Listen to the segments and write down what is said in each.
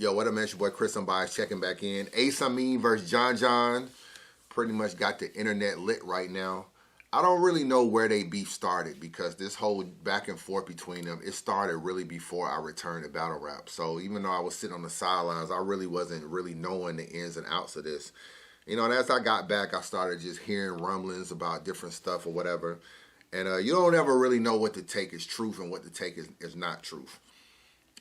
Yo, what up, man? It's your boy Chris Unbias checking back in. Ace Amin versus John. Pretty much got the internet lit right now. I don't really know where they beef started because this whole back and forth between them, it started really before I returned to battle rap. So even though I was sitting on the sidelines, I really wasn't really knowing the ins and outs of this. You know, and as I got back, I started just hearing rumblings about different stuff or whatever. And you don't ever really know what to take as truth and what to take is not truth.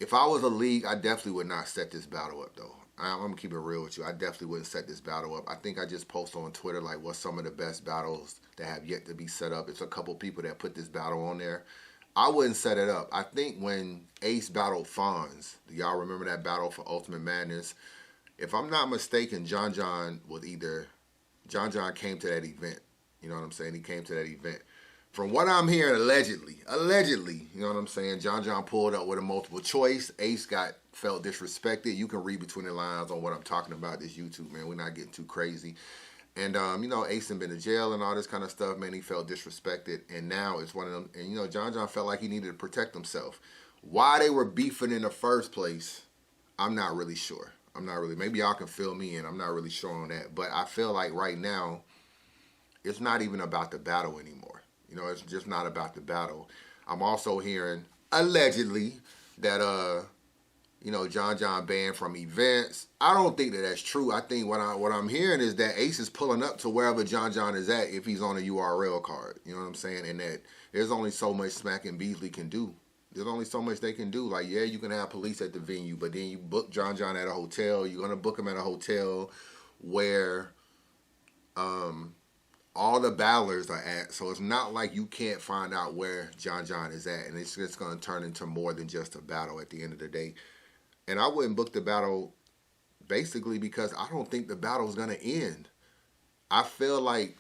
If I was a league, I definitely would not set this battle up, though. I'm going to keep it real with you. I definitely wouldn't set this battle up. I think I just posted on Twitter, like, what's some of the best battles that have yet to be set up. It's a couple people that put this battle on there. I wouldn't set it up. I think when Ace battled Fonz, do y'all remember that battle for Ultimate Madness? If I'm not mistaken, John was either... John came to that event. You know what I'm saying? He came to that event. From what I'm hearing, allegedly, you know what I'm saying? John pulled up with a multiple choice. Ace felt disrespected. You can read between the lines on what I'm talking about. This YouTube, man. We're not getting too crazy. And, you know, Ace had been to jail and all this kind of stuff. Man, he felt disrespected. And now it's one of them. And, you know, John felt like he needed to protect himself. Why they were beefing in the first place, I'm not really sure. Maybe y'all can fill me in. I'm not really sure on that. But I feel like right now, it's not even about the battle anymore. You know, it's just not about the battle. I'm also hearing, allegedly, that, you know, John banned from events. I don't think that that's true. I think what I'm hearing is that Ace is pulling up to wherever John is at if he's on a URL card. You know what I'm saying? And that there's only so much Smack and Beasley can do. There's only so much they can do. Like, yeah, you can have police at the venue, but then you book John at a hotel. You're going to book him at a hotel where... all the battlers are at, so it's not like you can't find out where John is at, and it's just going to turn into more than just a battle at the end of the day. And I wouldn't book the battle basically because I don't think the battle is going to end. I feel like,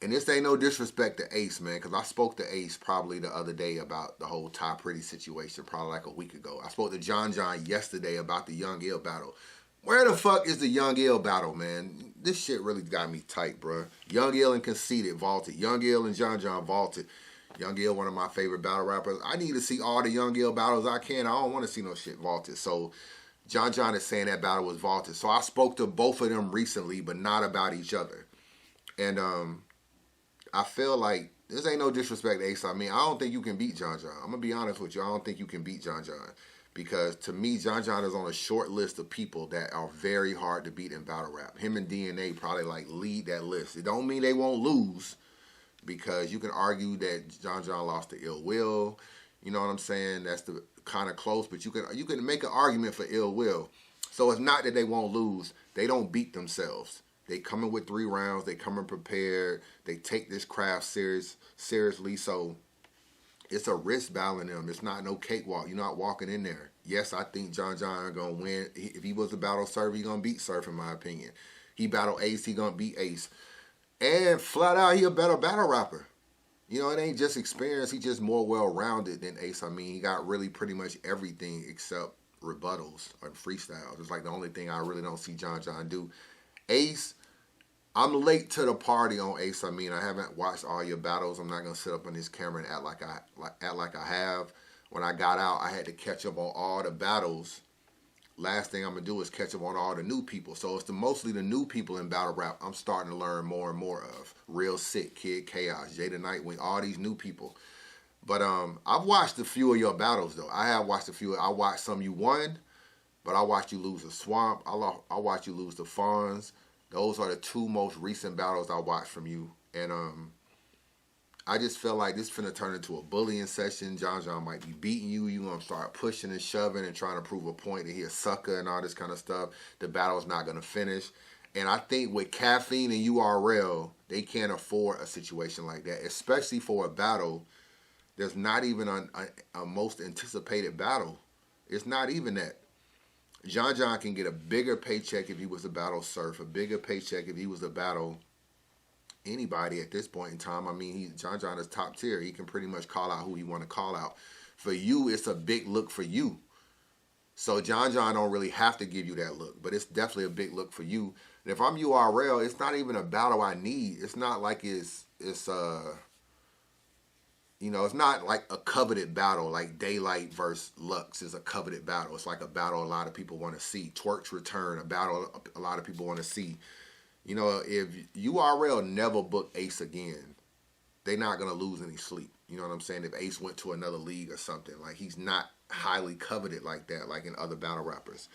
and this ain't no disrespect to Ace, man, because I spoke to Ace probably the other day about the whole Ty Pretty situation, probably like a week ago. I spoke to John yesterday about the Young Ill battle. Where the fuck is the Young Ill battle, man? This shit really got me tight, bro. Young Ill and Conceited vaulted. Young Ill and John vaulted. Young Ill, one of my favorite battle rappers. I need to see all the Young Ill battles I can. I don't want to see no shit vaulted. So John is saying that battle was vaulted. So I spoke to both of them recently, but not about each other. And I feel like this ain't no disrespect to Ace. I mean, I don't think you can beat John. I'm going to be honest with you. I don't think you can beat John. Because to me, John is on a short list of people that are very hard to beat in battle rap. Him and DNA probably like lead that list. It don't mean they won't lose, because you can argue that John lost to Ill Will. You know what I'm saying? That's the kind of close, but you can make an argument for Ill Will. So it's not that they won't lose. They don't beat themselves. They come in with 3 rounds. They come in prepared. They take this craft seriously. So it's a risk battling them. It's not no cakewalk. You're not walking in there. Yes, I think John going to win. If he was a battle Surf, he's going to beat Surf, in my opinion. He battled Ace, he going to beat Ace. And flat out, he a better battle rapper. You know, it ain't just experience. He just more well-rounded than Ace. I mean, he got really pretty much everything except rebuttals or freestyles. It's like the only thing I really don't see John do. Ace... I'm late to the party on Ace. I mean, I haven't watched all your battles. I'm not gonna sit up on this camera and act like I have. When I got out, I had to catch up on all the battles. Last thing I'm gonna do is catch up on all the new people. So it's mostly the new people in battle rap I'm starting to learn more and more of. Real Sick, Kid Chaos, Jada Nightwing, all these new people. But I've watched a few of your battles though. I have watched a few. I watched some you won, but I watched you lose to Swamp. I watched you lose to Fonz. Those are the 2 most recent battles I watched from you. And I just feel like this finna turn into a bullying session. John might be beating you. You're going to start pushing and shoving and trying to prove a point that he a sucker and all this kind of stuff. The battle's not going to finish. And I think with Caffeine and URL, they can't afford a situation like that, especially for a battle. There's not even a most anticipated battle. It's not even that. John can get a bigger paycheck if he was a battle Surf, a bigger paycheck if he was a battle anybody at this point in time. I mean, John is top tier. He can pretty much call out who he want to call out. For you, it's a big look for you. So John don't really have to give you that look, but it's definitely a big look for you. And if I'm URL, it's not even a battle I need. It's not like it's you know, it's not like a coveted battle like Daylight versus Lux is a coveted battle. It's like a battle a lot of people want to see. Twerk's return, a battle a lot of people want to see. You know, if URL never book Ace again, they're not going to lose any sleep. You know what I'm saying? If Ace went to another league or something, like he's not highly coveted like that, like in other battle rappers.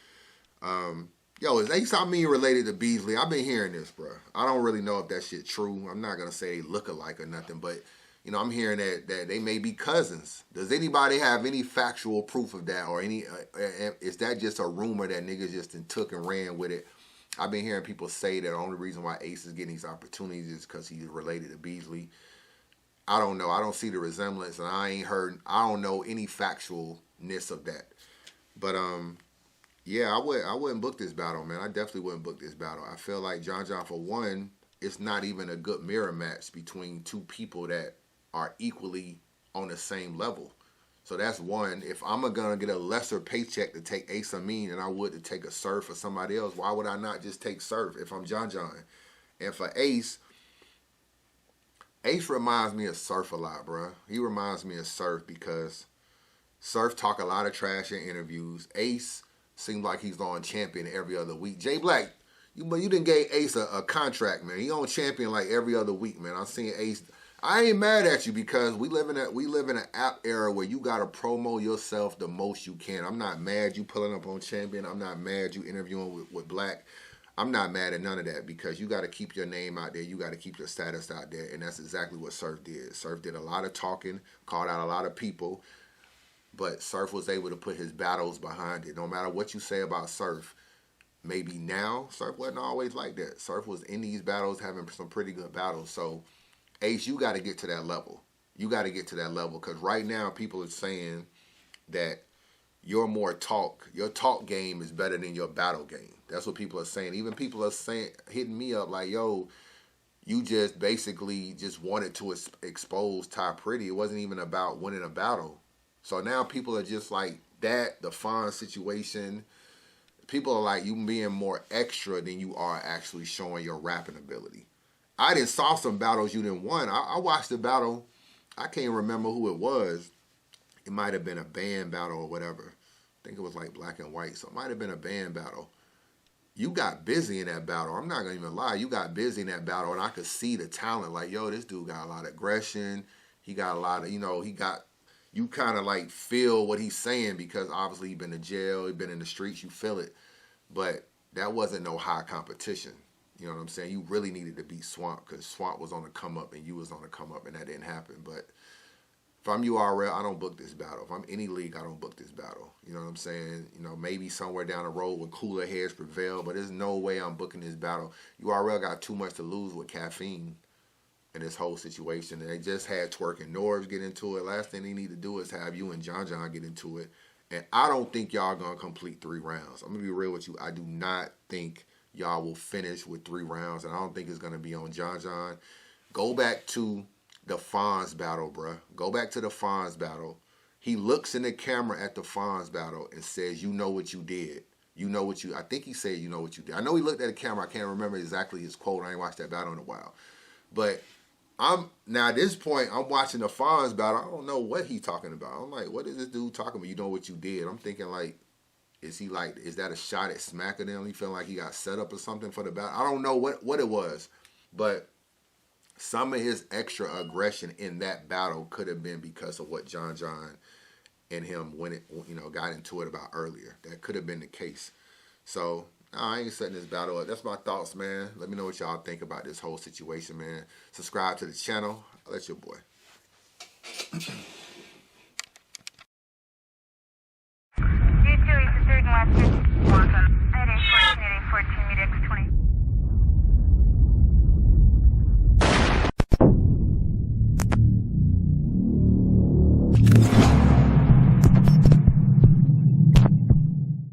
Yo, is Ace Amin related to Beasley? I've been hearing this, bro. I don't really know if that shit true. I'm not going to say they look alike or nothing, but you know, I'm hearing that they may be cousins. Does anybody have any factual proof of that, or any? Is that just a rumor that niggas just took and ran with it? I've been hearing people say that the only reason why Ace is getting these opportunities is because he's related to Beasley. I don't know. I don't see the resemblance, and I don't know any factualness of that. But yeah, I wouldn't book this battle, man. I definitely wouldn't book this battle. I feel like John for one, it's not even a good mirror match between two people that are equally on the same level. So that's one. If I'm gonna get a lesser paycheck to take Ace Amin than I would to take a Surf or somebody else, why would I not just take Surf if I'm John? And for Ace reminds me of Surf a lot, bro. He reminds me of Surf because Surf talk a lot of trash in interviews. Ace seems like he's on Champion every other week. Jay Black, you didn't give Ace a contract, man. He on Champion like every other week, man. I'm seeing Ace. I ain't mad at you because we live in an app era where you gotta promo yourself the most you can. I'm not mad you pulling up on Champion. I'm not mad you interviewing with Black. I'm not mad at none of that because you got to keep your name out there. You got to keep your status out there. And that's exactly what Surf did. Surf did a lot of talking, called out a lot of people. But Surf was able to put his battles behind it. No matter what you say about Surf, maybe now, Surf wasn't always like that. Surf was in these battles having some pretty good battles. So, Ace, you got to get to that level. You got to get to that level because right now people are saying that your talk game is better than your battle game. That's what people are saying. Even people are saying, hitting me up like, yo, you just basically just wanted to expose Ty Pretty. It wasn't even about winning a battle. So now people are just like that, the Fawn situation. People are like, you being more extra than you are actually showing your rapping ability. I didn't saw some battles you didn't won. I watched the battle. I can't remember who it was. It might have been a band battle or whatever. I think it was like Black and White. So it might have been a band battle. You got busy in that battle. I'm not going to even lie. You got busy in that battle, and I could see the talent. Like, yo, this dude got a lot of aggression. He got a lot of, you kind of like feel what he's saying because obviously he's been to jail. He's been in the streets. You feel it. But that wasn't no high competition. You know what I'm saying? You really needed to beat Swamp because Swamp was on the come up and you was on the come up, and that didn't happen. But if I'm URL, I don't book this battle. If I'm any league, I don't book this battle. You know what I'm saying? Maybe somewhere down the road when cooler heads prevail, but there's no way I'm booking this battle. URL got too much to lose with caffeine in this whole situation. And they just had Twerk and Norbs get into it. Last thing they need to do is have you and John get into it. And I don't think y'all going to complete 3 rounds. I'm going to be real with you. I do not think y'all will finish with 3 rounds. And I don't think it's going to be on John. Go back to the Fonz battle, bruh. Go back to the Fonz battle. He looks in the camera at the Fonz battle and says, you know what you did. I think he said, you know what you did. I know he looked at the camera. I can't remember exactly his quote. I ain't watched that battle in a while. But now at this point, I'm watching the Fonz battle. I don't know what he's talking about. I'm like, what is this dude talking about? You know what you did. I'm thinking like, is that a shot at smacking him? He feeling like he got set up or something for the battle. I don't know what it was. But some of his extra aggression in that battle could have been because of what John and him got into it about earlier. That could have been the case. So I ain't setting this battle up. That's my thoughts, man. Let me know what y'all think about this whole situation, man. Subscribe to the channel. I'll let your boy.